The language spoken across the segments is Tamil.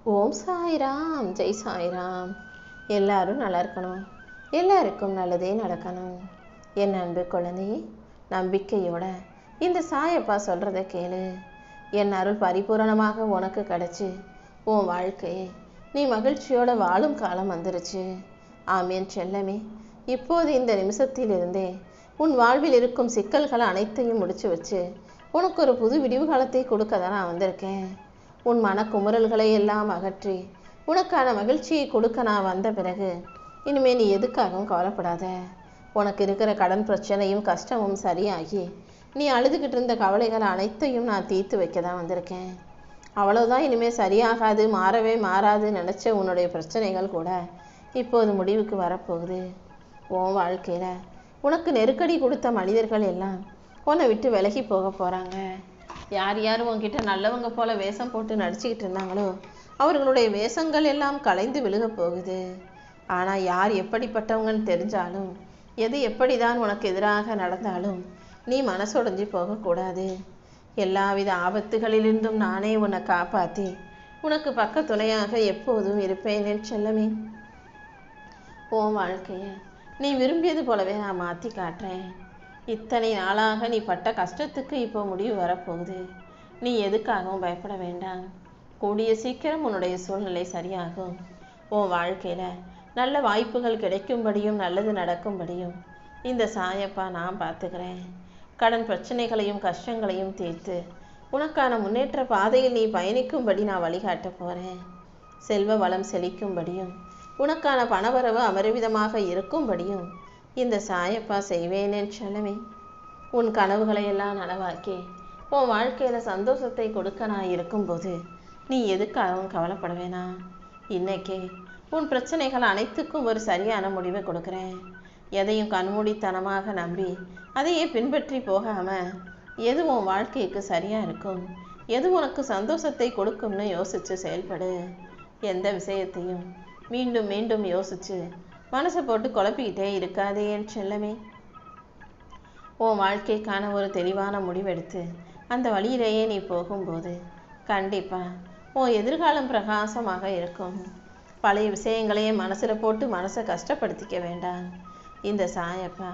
ஓம் சாய்ராம், ஜெய் சாய்ராம். எல்லாரும் நல்லா இருக்கணும், எல்லாருக்கும் நல்லதே நடக்கணும். என் அன்பு குழந்தையே, நம்பிக்கையோட இந்த சாயப்பா சொல்கிறத கேளு. என் அருள் பரிபூரணமாக உனக்கு கிடச்சி உன் வாழ்க்கையை நீ மகிழ்ச்சியோட வாழும் காலம் வந்துருச்சு. ஆமேன் செல்லமே. இப்போது இந்த நிமிஷத்திலிருந்தே உன் வாழ்வில் இருக்கும் சிக்கல்களை அனைத்தையும் முடிச்சு வச்சு உனக்கு ஒரு புது விடிவு காலத்தை கொடுக்க தான் நான் வந்திருக்கேன். உன் மனக்குமுறல்களை எல்லாம் அகற்றி உனக்கான மகிழ்ச்சியை கொடுக்க நான் வந்த பிறகு இனிமேல் நீ எதுக்காகவும் கவலைப்படாத. உனக்கு இருக்கிற கடன் பிரச்சனையும் கஷ்டமும் சரியாகி நீ அழுதுகிட்டு இருந்த கவலைகள் அனைத்தையும் நான் தீர்த்து வைக்க தான் வந்திருக்கேன். அவ்வளோதான், இனிமேல் சரியாகாது, மாறவே மாறாது நினச்ச உன்னுடைய பிரச்சனைகள் கூட இப்போது முடிவுக்கு வரப்போகுது. உன் வாழ்க்கையில் உனக்கு நெருக்கடி கொடுத்த மனிதர்கள் எல்லாம் உன்னை விட்டு விலகி போக போகிறாங்க. யார் யார் உன்கிட்ட நல்லவங்க போல வேஷம் போட்டு நடிச்சுக்கிட்டு இருந்தாங்களோ அவர்களுடைய வேஷங்கள் எல்லாம் கலைந்து விழுக போகுது. ஆனால் யார் எப்படிப்பட்டவங்கன்னு தெரிஞ்சாலும் எது எப்படி தான் உனக்கு எதிராக நடந்தாலும் நீ மனசுடைஞ்சு போகக்கூடாது. எல்லாவித ஆபத்துகளிலிருந்தும் நானே உன்னை காப்பாற்றி உனக்கு பக்க துணையாக எப்போதும் இருப்பேன் என் செல்லமே. உன் வாழ்க்கையை நீ விரும்பியது போலவே நான் மாற்றி காட்டுறேன். இத்தனை நாளாக நீ பட்ட கஷ்டத்துக்கு இப்போ முடிவு வரப்போகுது. நீ எதுக்காகவும் பயப்பட வேண்டாம். கூடிய சீக்கிரம் உன்னுடைய சூழ்நிலை சரியாகும். உன் வாழ்க்கையில் நல்ல வாய்ப்புகள் கிடைக்கும்படியும் நல்லது நடக்கும்படியும் இந்த சாயப்பா நான் பார்த்துக்கிறேன். கடன் பிரச்சனைகளையும் கஷ்டங்களையும் தீர்த்து உனக்கான முன்னேற்ற பாதையில் நீ பயணிக்கும்படி நான் வழிகாட்ட போகிறேன். செல்வ வளம் செழிக்கும்படியும் உனக்கான பணவரவு அபரிவிதமாக இருக்கும்படியும் இந்த சாயப்பா செய்வேனேன் செல்லமே. உன் கனவுகளை எல்லாம் நனவாக்கி உன் வாழ்க்கையில் சந்தோஷத்தை கொடுக்க நான் இருக்கும்போது நீ எதுக்காகவும் கவலைப்பட வேணாம். இன்னைக்கே உன் பிரச்சனைகள் அனைத்துக்கும் ஒரு சரியான முடிவை கொடுக்குறேன். எதையும் கண்மூடித்தனமாக நம்பி அதையே பின்பற்றி போகாமல் எது உன் வாழ்க்கைக்கு சரியாக இருக்கும், எது உனக்கு சந்தோஷத்தை கொடுக்கும்னு யோசித்து செயல்படு. எந்த விஷயத்தையும் மீண்டும் மீண்டும் யோசித்து மனசை போட்டு குழப்பிக்கிட்டே இருக்காதே என் செல்லமே. உன் வாழ்க்கைக்கான ஒரு தெளிவான முடிவெடுத்து அந்த வழியிலேயே நீ போகும்போது கண்டிப்பாக உன் எதிர்காலம் பிரகாசமாக இருக்கும். பழைய விஷயங்களையே மனசில் போட்டு மனசை கஷ்டப்படுத்திக்க வேண்டாம். இந்த சாயப்பா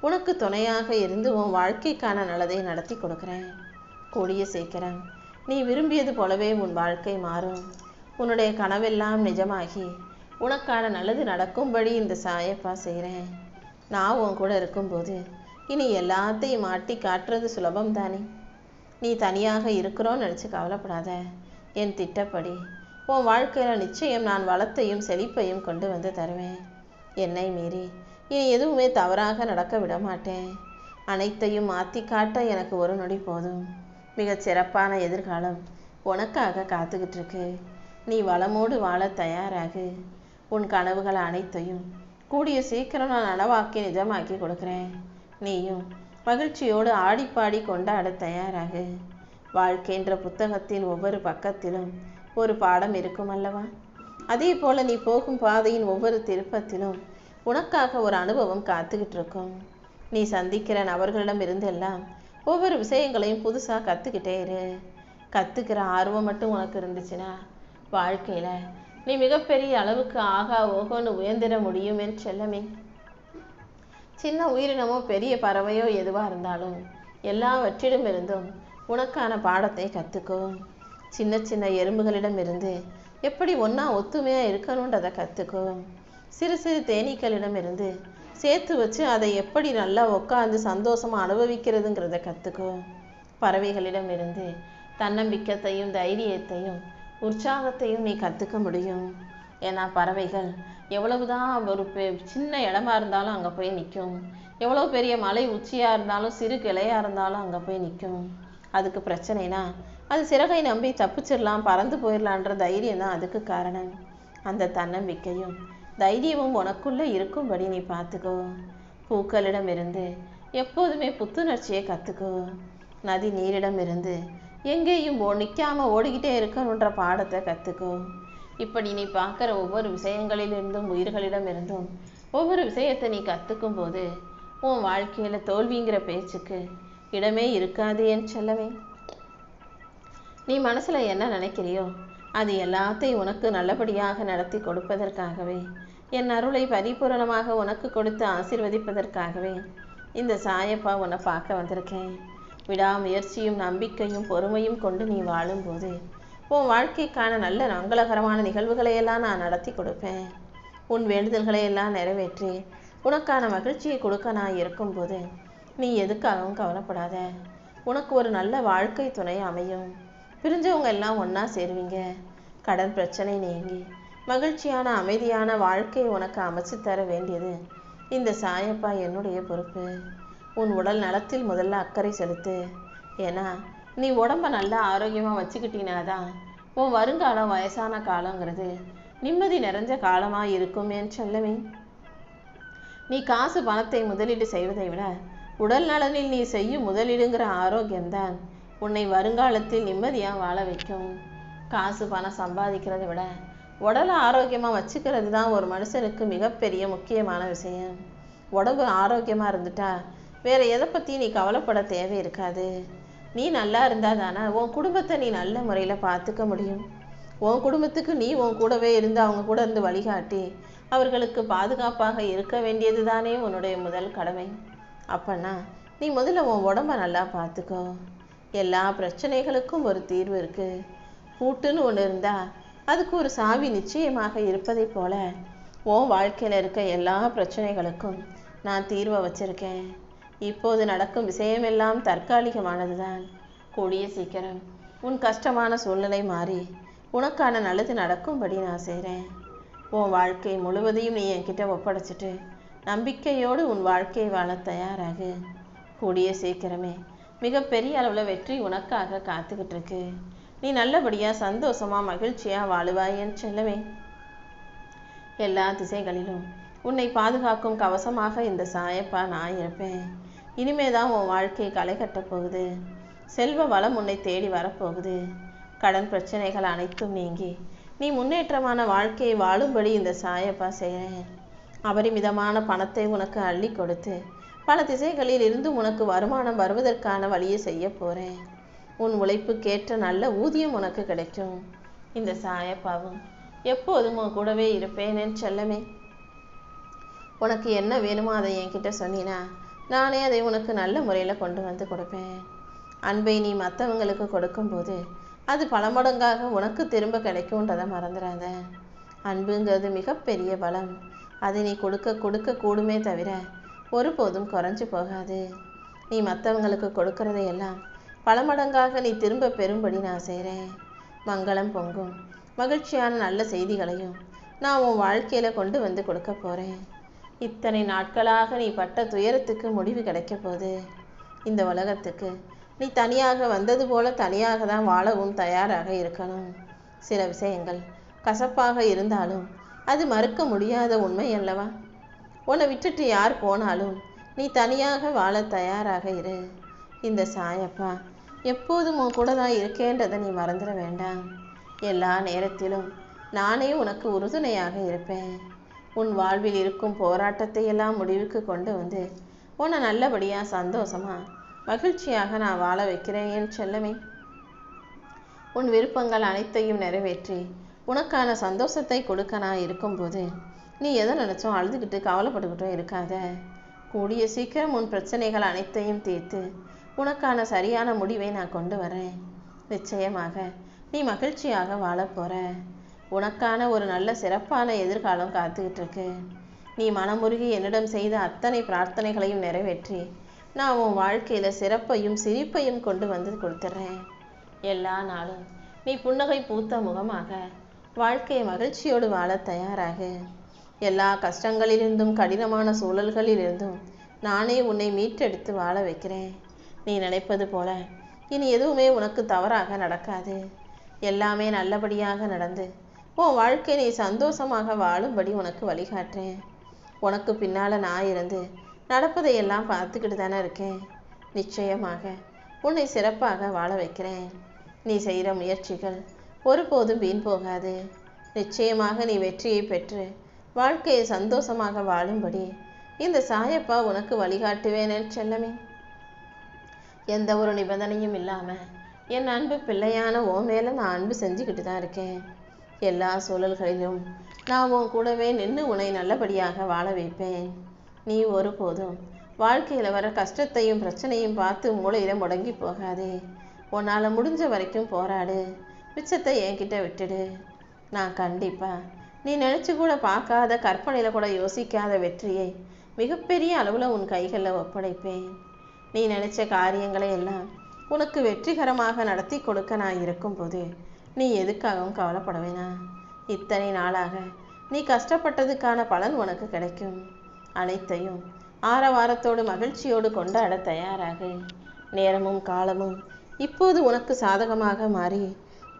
உனக்கு துணையாக இருந்து உன் வாழ்க்கைக்கான நல்லதை நடத்தி கொடுக்குறேன். கூடிய சீக்கிரம் நீ விரும்பியது போலவே உன் வாழ்க்கை மாறும். உன்னுடைய கனவெல்லாம் நிஜமாகி உனக்கான நல்லது நடக்கும்படி இந்த சாயப்பா செய்கிறேன். நான் உன் கூட இருக்கும்போது இனி எல்லாத்தையும் மாட்டி காட்டுறது சுலபம் தானே. நீ தனியாக இருக்கிறோன்னு நினச்சி கவலைப்படாத. என் திட்டப்படி உன் வாழ்க்கையில் நிச்சயம் நான் வளத்தையும் செழிப்பையும் கொண்டு வந்து தருவேன். என்னை மீறி இனி எதுவுமே தவறாக நடக்க விட மாட்டேன். அனைத்தையும் மாற்றி காட்ட எனக்கு ஒரு நொடி போதும். மிகச் சிறப்பான எதிர்காலம் உனக்காக காத்துக்கிட்டு இருக்கு. நீ வளமோடு வாழ தயாராகு. உன் கனவுகள் அனைத்தையும் கூடிய சீக்கிரம் நான் நனவாக்கி நிஜமாக்கி கொடுக்குறேன். நீயும் மகிழ்ச்சியோடு ஆடிப்பாடி கொண்டாட தயாராகு. வாழ்க்கைன்ற புத்தகத்தின் ஒவ்வொரு பக்கத்திலும் ஒரு பாடம் இருக்கும் அல்லவா? அதே போல் நீ போகும் பாதையின் ஒவ்வொரு திருப்பத்திலும் உனக்காக ஒரு அனுபவம் காத்துக்கிட்டு இருக்கும். நீ சந்திக்கிற நபர்களிடம் இருந்தெல்லாம் ஒவ்வொரு விஷயங்களையும் புதுசாக கற்றுக்கிட்டே இரு. கற்றுக்கிற ஆர்வம் மட்டும் உனக்கு இருந்துச்சுன்னா வாழ்க்கையில் நீ மிகப்பெரிய அளவுக்கு ஆகா ஓகோன்னு உயர்ந்திட முடியும் என் செல்லமே. சின்ன உயிரினமோ பெரிய பறவையோ எதுவாக இருந்தாலும் எல்லாவற்றிடம் இருந்தும் உனக்கான பாடத்தை கற்றுக்கோ. சின்ன சின்ன எறும்புகளிடம் இருந்து எப்படி ஒன்றா ஒத்துமையாக இருக்கணுன்றதை கற்றுக்கோ. சிறு சிறு தேனீக்களிடம் இருந்து சேர்த்து வச்சு அதை எப்படி நல்லா உட்காந்து சந்தோஷமாக அனுபவிக்கிறதுங்கிறத கற்றுக்கோ. பறவைகளிடம் இருந்து தன்னம்பிக்கையையும் தைரியத்தையும் உற்சாகத்தையும் நீ கற்றுக்க முடியும். ஏன்னா பறவைகள் எவ்வளவுதான் ஒரு சின்ன இடமா இருந்தாலும் அங்கே போய் நிற்கும். எவ்வளோ பெரிய மலை உச்சியாக இருந்தாலும் சிறு கிளையாக இருந்தாலும் அங்கே போய் நிற்கும். அதுக்கு பிரச்சனைனா அது சிறகை நம்பி தப்பிச்சிடலாம், பறந்து போயிடலான்ற தைரியம் தான் அதுக்கு காரணம். அந்த தன்னம்பிக்கையும் தைரியமும் உனக்குள்ளே இருக்கும்படி நீ பார்த்துக்கோ. பூக்களிடம் இருந்து எப்போதுமே புத்துணர்ச்சியை கற்றுக்கோ. நதி நீரிடம் இருந்து எங்கேயும் நிற்காமல் ஓடிக்கிட்டே இருக்கணுன்ற பாடத்தை கற்றுக்கோ. இப்படி நீ பார்க்குற ஒவ்வொரு விஷயங்களிலிருந்தும் உயிர்களிடம் இருந்தும் ஒவ்வொரு விஷயத்தை நீ கற்றுக்கும் போது உன் வாழ்க்கையில் தோல்விங்கிற பேச்சுக்கு இடமே இருக்காது என் செல்லவே. நீ மனசில் என்ன நினைக்கிறியோ அது எல்லாத்தையும் உனக்கு நல்லபடியாக நடத்தி கொடுப்பதற்காகவே, என் அருளை பரிபூரணமாக உனக்கு கொடுத்து ஆசீர்வதிப்பதற்காகவே இந்த சாயப்பா உன்னை பார்க்க வந்திருக்கேன். விடாமுயற்சியும் நம்பிக்கையும் பொறுமையும் கொண்டு நீ வாழும்போது உன் வாழ்க்கைக்கான நல்ல மங்களகரமான நிகழ்வுகளையெல்லாம் நான் நடத்தி கொடுப்பேன். உன் வேண்டுதல்களை எல்லாம் நிறைவேற்றி உனக்கான மகிழ்ச்சியை கொடுக்க நான் இருக்கும்போது நீ எதுக்காகவும் கவலைப்படாத. உனக்கு ஒரு நல்ல வாழ்க்கை துணை அமையும். பிரிஞ்சவங்க எல்லாம் ஒன்றா சேருவீங்க. கடன் பிரச்சனை நீங்கி மகிழ்ச்சியான அமைதியான வாழ்க்கையை உனக்கு அமைச்சு தர வேண்டியது இந்த சாயப்பா என்னுடைய பொறுப்பு. உன் உடல் நலத்தில் முதல்ல அக்கறை செலுத்து. ஏன்னா நீ உடம்ப நல்லா ஆரோக்கியமாக வச்சுக்கிட்டீனாதான் உன் வருங்காலம் வயசான காலங்கிறது நிம்மதி நிறைஞ்ச காலமாக இருக்கும் என் செல்லமே. நீ காசு பணத்தை முதலீடு செய்வதை விட உடல் நலனில் நீ செய்யும் முதலீடுங்கிற ஆரோக்கியம்தான் உன்னை வருங்காலத்தில் நிம்மதியாக வாழ வைக்கும். காசு பணம் சம்பாதிக்கிறத விட உடலை ஆரோக்கியமாக வச்சுக்கிறது தான் ஒரு மனுஷனுக்கு மிகப்பெரிய முக்கியமான விஷயம். உடம்பு ஆரோக்கியமாக இருந்துட்டா வேற எதை பற்றி நீ கவலைப்பட தேவை இருக்காது. நீ நல்லா இருந்தால் தானே உன் குடும்பத்தை நீ நல்ல முறையில் பார்த்துக்க முடியும். உன் குடும்பத்துக்கு நீ உன் கூடவே இருந்து அவங்க கூட இருந்து வழிகாட்டி அவர்களுக்கு பாதுகாப்பாக இருக்க வேண்டியது தானே உன்னுடைய முதல் கடமை. அப்பன்னா நீ முதல்ல உன் உடம்ப நல்லா பார்த்துக்கோ. எல்லா பிரச்சனைகளுக்கும் ஒரு தீர்வு இருக்கு. பூட்டுன்னு ஒன்று இருந்தா அதுக்கு ஒரு சாவி நிச்சயமாக இருப்பதை போல உன் வாழ்க்கையில் இருக்க எல்லா பிரச்சனைகளுக்கும் நான் தீர்வை வச்சிருக்கேன். இப்போது நடக்கும் விஷயமெல்லாம் தற்காலிகமானது தான். கூடிய சீக்கிரம் உன் கஷ்டமான சூழ்நிலை மாறி உனக்கான நல்லது நடக்கும்படி நான் செய்கிறேன். உன் வாழ்க்கை முழுவதையும் நீ என்கிட்ட ஒப்படைச்சிட்டு நம்பிக்கையோடு உன் வாழ்க்கையை வாழ தயாராகு. கூடிய சீக்கிரமே மிகப்பெரிய அளவில் வெற்றி உனக்காக காத்துக்கிட்டு இருக்கு. நீ நல்லபடியாக சந்தோஷமாக மகிழ்ச்சியாக வாழுவாய் என் செல்லவே. எல்லா திசைகளிலும் உன்னை பாதுகாக்கும் கவசமாக இந்த சாயப்பா நான் இருப்பேன். இனிமேதான் உன் வாழ்க்கை களை கட்டப் போகுது. செல்வ வளம் உன்னை தேடி வரப்போகுது. கடன் பிரச்சனைகள் அனைத்தும் நீங்கி நீ முன்னேற்றமான வாழ்க்கையை வாழும்படி இந்த சாயப்பா செய்கிறேன். அபரிமிதமான பணத்தை உனக்கு அள்ளி கொடுத்து பல திசைகளில் இருந்து உனக்கு வருமானம் வருவதற்கான வழியை செய்ய போகிறேன். உன் உழைப்புக்கேற்ற நல்ல ஊதியம் உனக்கு கிடைக்கும். இந்த சாயப்பாவும் எப்போதும் உன் கூடவே இருப்பேன் என் செல்லமே. உனக்கு என்ன வேணுமோ அதை என்கிட்ட சொன்னினா நானே அதை உனக்கு நல்ல முறையில் கொண்டு வந்து கொடுப்பேன். அன்பை நீ மற்றவங்களுக்கு கொடுக்கும்போது அது பல மடங்காக உனக்கு திரும்ப கிடைக்கும்ன்றதை மறந்துடாத. அன்புங்கிறது மிகப்பெரிய பலம். அதை நீ கொடுக்க கொடுக்க கூடுமே தவிர ஒருபோதும் குறைஞ்சு போகாது. நீ மற்றவங்களுக்கு கொடுக்கறதையெல்லாம் பல மடங்காக நீ திரும்ப பெறும்படி நான் செய்கிறேன். மங்களம் பொங்கும் மகிழ்ச்சியான நல்ல செய்திகளையும் நான் உன் வாழ்க்கையில் கொண்டு வந்து கொடுக்க போகிறேன். இத்தனை நாட்களாக நீ பட்ட துயரத்துக்கு முடிவு கிடைக்க போகுது. இந்த உலகத்துக்கு நீ தனியாக வந்தது போல தனியாக தான் வாழவும் தயாராக இருக்கணும். சில விஷயங்கள் கசப்பாக இருந்தாலும் அது மறுக்க முடியாத உண்மை அல்லவா? உன்னை விட்டுட்டு யார் போனாலும் நீ தனியாக வாழ தயாராக இரு. இந்த சாயப்பா எப்போதும் உன் கூட தான் இருக்கேன்றதை நீ மறந்துட வேண்டாம். எல்லா நேரத்திலும் நானே உனக்கு உறுதுணையாக இருப்பேன். உன் வாழ்வில் இருக்கும் போராட்டத்தை எல்லாம் முடிவுக்கு கொண்டு வந்து உன்னை நல்லபடியாக சந்தோஷமாக மகிழ்ச்சியாக நான் வாழ வைக்கிறேன் என் செல்லமே. உன் விருப்பங்கள் அனைத்தையும் நிறைவேற்றி உனக்கான சந்தோஷத்தை கொடுக்க நான் இருக்கும்போது நீ எதை நினச்சோம் அழுதுகிட்டு கவலைப்பட்டுக்கிட்டும் இருக்காத. கூடிய சீக்கிரம் உன் பிரச்சனைகள் அனைத்தையும் தீர்த்து உனக்கான சரியான முடிவை நான் கொண்டு வரேன். நிச்சயமாக நீ மகிழ்ச்சியாக வாழ போகிற. உனக்கான ஒரு நல்ல சிறப்பான எதிர்காலம் காத்துக்கிட்டு இருக்கு. நீ மனமுருகி என்னிடம் செய்த அத்தனை பிரார்த்தனைகளையும் நிறைவேற்றி நான் உன் வாழ்க்கையில் சிறப்பையும் சிரிப்பையும் கொண்டு வந்து கொடுத்துட்றேன். எல்லா நாளும் நீ புன்னகை பூத்த முகமாக வாழ்க்கையை மகிழ்ச்சியோடு வாழ தயாராக. எல்லா கஷ்டங்களிலிருந்தும் கடினமான சூழல்களிலிருந்தும் நானே உன்னை மீட்டெடுத்து வாழ வைக்கிறேன். நீ நினைப்பது போல இனி எதுவுமே உனக்கு தவறாக நடக்காது. எல்லாமே நல்லபடியாக நடந்து உன் வாழ்க்கை நீ சந்தோஷமாக வாழும்படி உனக்கு வழிகாட்டுறேன். உனக்கு பின்னால் நான் இருந்து நடப்பதையெல்லாம் பார்த்துக்கிட்டு தானே இருக்கேன். நிச்சயமாக உன்னை சிறப்பாக வாழ வைக்கிறேன். நீ செய்கிற முயற்சிகள் ஒருபோதும் வீண் போகாது. நிச்சயமாக நீ வெற்றியை பெற்று வாழ்க்கையை சந்தோஷமாக வாழும்படி இந்த சாயப்பா உனக்கு வழிகாட்டுவேன் செல்லமே. எந்த ஒரு நிபந்தனையும் இல்லாமல் என் அன்பு பிள்ளையான உன் மேலே நான் அன்பு செஞ்சுக்கிட்டு தான் இருக்கேன். எல்லா சூழல்களிலும் நான் உன் கூடவே நின்று உன்னை நல்லபடியாக வாழ வைப்பேன். நீ ஒருபோதும் வாழ்க்கையில் வர கஷ்டத்தையும் பிரச்சனையும் பார்த்து மூளையில் முடங்கி போகாதே. உன்னால் முடிஞ்ச வரைக்கும் போராடு. மிச்சத்தை என்கிட்ட விட்டுடு. நான் கண்டிப்பாக நீ நினச்சி கூட பார்க்காத, கற்பனையில் கூட யோசிக்காத வெற்றியை மிகப்பெரிய அளவில் உன் கைகளில் ஒப்படைப்பேன். நீ நினச்ச காரியங்களை எல்லாம் உனக்கு வெற்றிகரமாக நடத்தி கொடுக்க நான் இருக்கும்போது நீ எதுக்காகவும் கவலைப்பட வேணாம். இத்தனை நாளாக நீ கஷ்டப்பட்டதுக்கான பலன் உனக்கு கிடைக்கும். அனைத்தையும் ஆரவாரத்தோடு மகிழ்ச்சியோடு கொண்டாட தயாராகு. நேரமும் காலமும் இப்போது உனக்கு சாதகமாக மாறி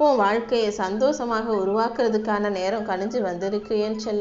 உன் வாழ்க்கையை சந்தோஷமாக உருவாக்குறதுக்கான நேரம் கணிஞ்சு வந்திருக்கு என் செல்லம்.